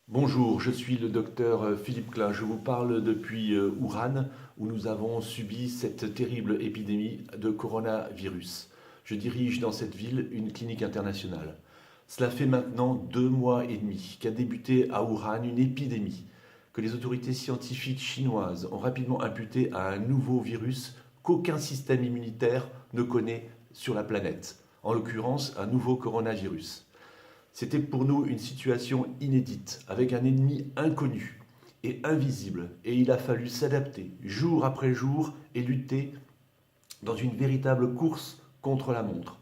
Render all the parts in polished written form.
Bonjour, je suis le docteur Philippe Klein. Je vous parle depuis Wuhan, où nous avons subi cette terrible épidémie de coronavirus. Je dirige dans cette ville une clinique internationale. Cela fait maintenant 2 mois et demi qu'a débuté à Wuhan une épidémie que les autorités scientifiques chinoises ont rapidement imputée à un nouveau virus qu'aucun système immunitaire ne connaît sur la planète, en l'occurrence un nouveau coronavirus. C'était pour nous une situation inédite, avec un ennemi inconnu et invisible, et il a fallu s'adapter jour après jour et lutter dans une véritable course contre la montre.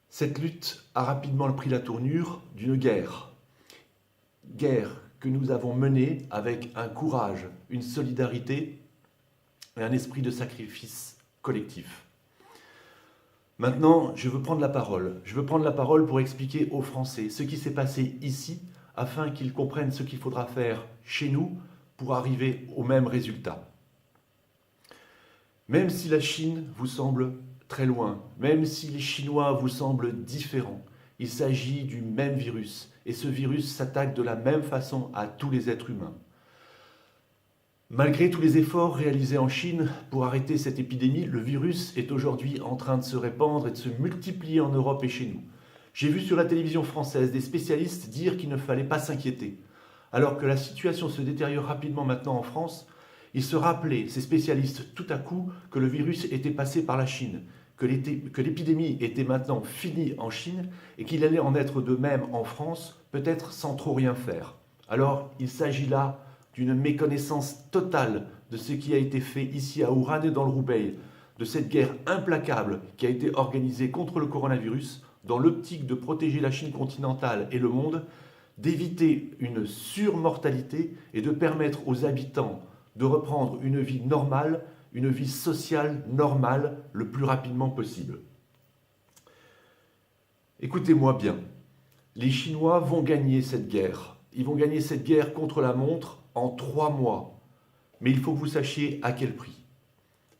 Cette lutte a rapidement pris la tournure d'une guerre que nous avons menée avec un courage, une solidarité et un esprit de sacrifice collectif. Maintenant, je veux prendre la parole. Je veux prendre la parole pour expliquer aux Français ce qui s'est passé ici, afin qu'ils comprennent ce qu'il faudra faire chez nous pour arriver au même résultat. Même si la Chine vous semble très loin, même si les Chinois vous semblent différents, il s'agit du même virus, et ce virus s'attaque de la même façon à tous les êtres humains. Malgré tous les efforts réalisés en Chine pour arrêter cette épidémie, le virus est aujourd'hui en train de se répandre et de se multiplier en Europe et chez nous. J'ai vu sur la télévision française des spécialistes dire qu'il ne fallait pas s'inquiéter. Alors que la situation se détériore rapidement maintenant en France, ils se rappelaient, ces spécialistes, tout à coup, que le virus était passé par la Chine, que l'épidémie était maintenant finie en Chine et qu'il allait en être de même en France, peut-être sans trop rien faire. Alors, il s'agit là d'une méconnaissance totale de ce qui a été fait ici à Wuhan et dans le Roubaix, de cette guerre implacable qui a été organisée contre le coronavirus dans l'optique de protéger la Chine continentale et le monde, d'éviter une surmortalité et de permettre aux habitants de reprendre une vie normale, une vie sociale normale le plus rapidement possible. Écoutez-moi bien, les Chinois vont gagner cette guerre. Ils vont gagner cette guerre contre la montre en 3 mois. Mais il faut que vous sachiez à quel prix.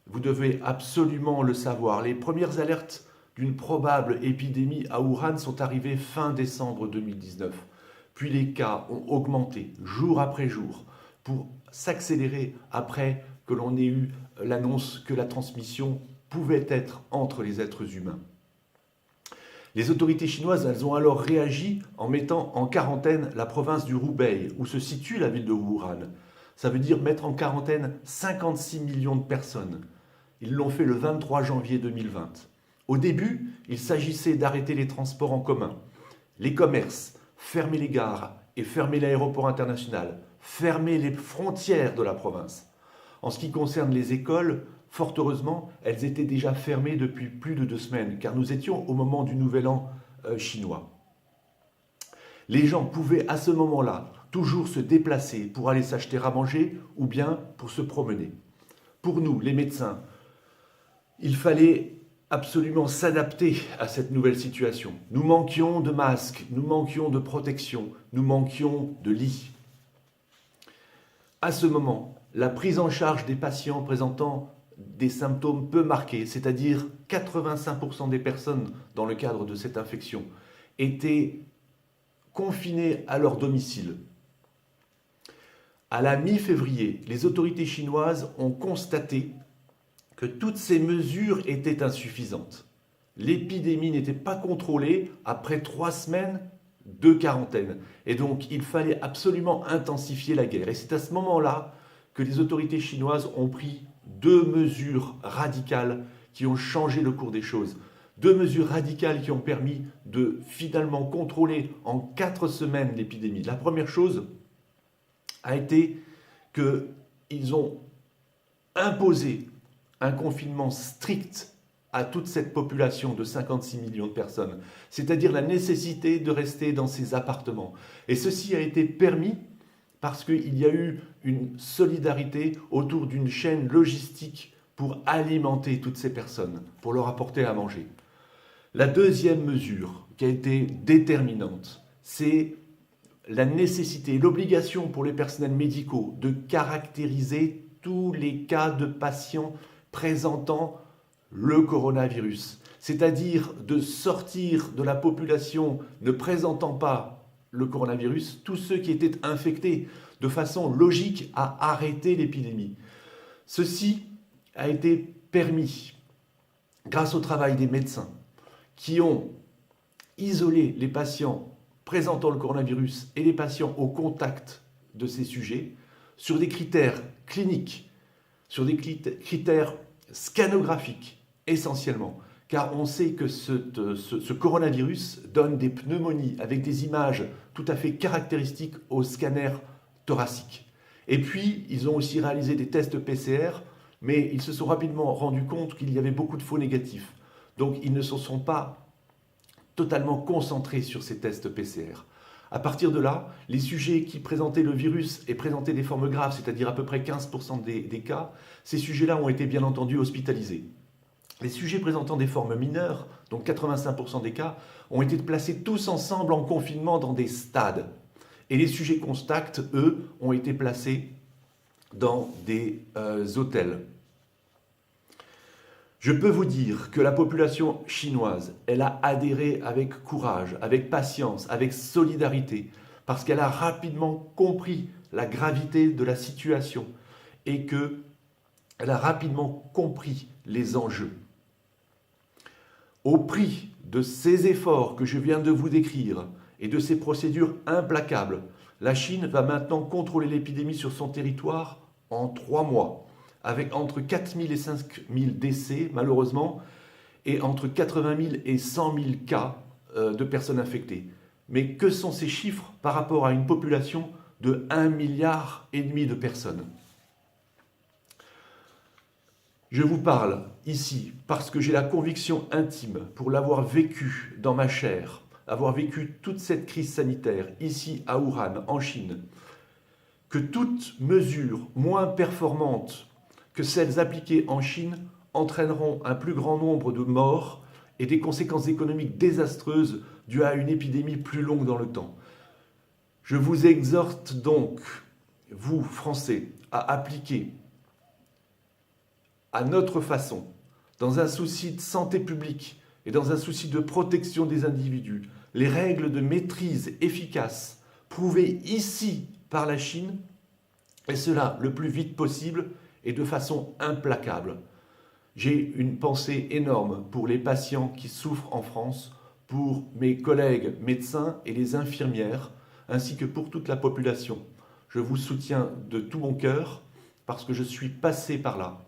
Vous devez absolument le savoir. Les premières alertes d'une probable épidémie à Wuhan sont arrivées fin décembre 2019. Puis les cas ont augmenté jour après jour pour s'accélérer après que l'on ait eu l'annonce que la transmission pouvait être entre les êtres humains. Les autorités chinoises, elles ont alors réagi en mettant en quarantaine la province du Hubei, où se situe la ville de Wuhan. Ça veut dire mettre en quarantaine 56 millions de personnes. Ils l'ont fait le 23 janvier 2020. Au début, il s'agissait d'arrêter les transports en commun, les commerces, fermer les gares et fermer l'aéroport international, fermer les frontières de la province. En ce qui concerne les écoles, fort heureusement, elles étaient déjà fermées depuis plus de 2 semaines, car nous étions au moment du nouvel an chinois. Les gens pouvaient à ce moment-là toujours se déplacer pour aller s'acheter à manger ou bien pour se promener. Pour nous, les médecins, il fallait absolument s'adapter à cette nouvelle situation. Nous manquions de masques, nous manquions de protection, nous manquions de lits. À ce moment, la prise en charge des patients présentant des symptômes peu marqués, c'est-à-dire 85% des personnes dans le cadre de cette infection, étaient confinées à leur domicile. À la mi-février, les autorités chinoises ont constaté que toutes ces mesures étaient insuffisantes. L'épidémie n'était pas contrôlée après 3 semaines de quarantaine. Et donc, il fallait absolument intensifier la guerre. Et c'est à ce moment-là que les autorités chinoises ont pris 2 mesures radicales qui ont changé le cours des choses. 2 mesures radicales qui ont permis de finalement contrôler en 4 semaines l'épidémie. La première chose a été qu'ils ont imposé un confinement strict à toute cette population de 56 millions de personnes, c'est-à-dire la nécessité de rester dans ces appartements. Et ceci a été permis parce qu'il y a eu une solidarité autour d'une chaîne logistique pour alimenter toutes ces personnes, pour leur apporter à manger. La deuxième mesure qui a été déterminante, c'est la nécessité, l'obligation pour les personnels médicaux de caractériser tous les cas de patients présentant le coronavirus, c'est-à-dire de sortir de la population ne présentant pas le coronavirus, tous ceux qui étaient infectés, de façon logique à arrêter l'épidémie. Ceci a été permis grâce au travail des médecins qui ont isolé les patients présentant le coronavirus et les patients au contact de ces sujets sur des critères cliniques, sur des critères scannographiques essentiellement, car on sait que ce coronavirus donne des pneumonies avec des images tout à fait caractéristiques au scanner thoracique. Et puis, ils ont aussi réalisé des tests PCR, mais ils se sont rapidement rendus compte qu'il y avait beaucoup de faux négatifs. Donc, ils ne se sont pas totalement concentrés sur ces tests PCR. À partir de là, les sujets qui présentaient le virus et présentaient des formes graves, c'est-à-dire à peu près 15% des cas, ces sujets-là ont été bien entendu hospitalisés. Les sujets présentant des formes mineures, donc 85% des cas, ont été placés tous ensemble en confinement dans des stades. Et les sujets contacts, eux, ont été placés dans des hôtels. Je peux vous dire que la population chinoise, elle a adhéré avec courage, avec patience, avec solidarité, parce qu'elle a rapidement compris la gravité de la situation et qu'elle a rapidement compris les enjeux. Au prix de ces efforts que je viens de vous décrire et de ces procédures implacables, la Chine va maintenant contrôler l'épidémie sur son territoire en 3 mois, avec entre 4 000 et 5 000 décès, malheureusement, et entre 80 000 et 100 000 cas de personnes infectées. Mais que sont ces chiffres par rapport à une population de 1,5 milliard de personnes ? Je vous parle ici parce que j'ai la conviction intime, pour l'avoir vécu dans ma chair, avoir vécu toute cette crise sanitaire ici à Wuhan, en Chine, que toute mesure moins performante que celles appliquées en Chine entraîneront un plus grand nombre de morts et des conséquences économiques désastreuses dues à une épidémie plus longue dans le temps. Je vous exhorte donc, vous Français, à appliquer à notre façon, dans un souci de santé publique et dans un souci de protection des individus, les règles de maîtrise efficaces prouvées ici par la Chine, et cela le plus vite possible et de façon implacable. J'ai une pensée énorme pour les patients qui souffrent en France, pour mes collègues médecins et les infirmières, ainsi que pour toute la population. Je vous soutiens de tout mon cœur parce que je suis passé par là.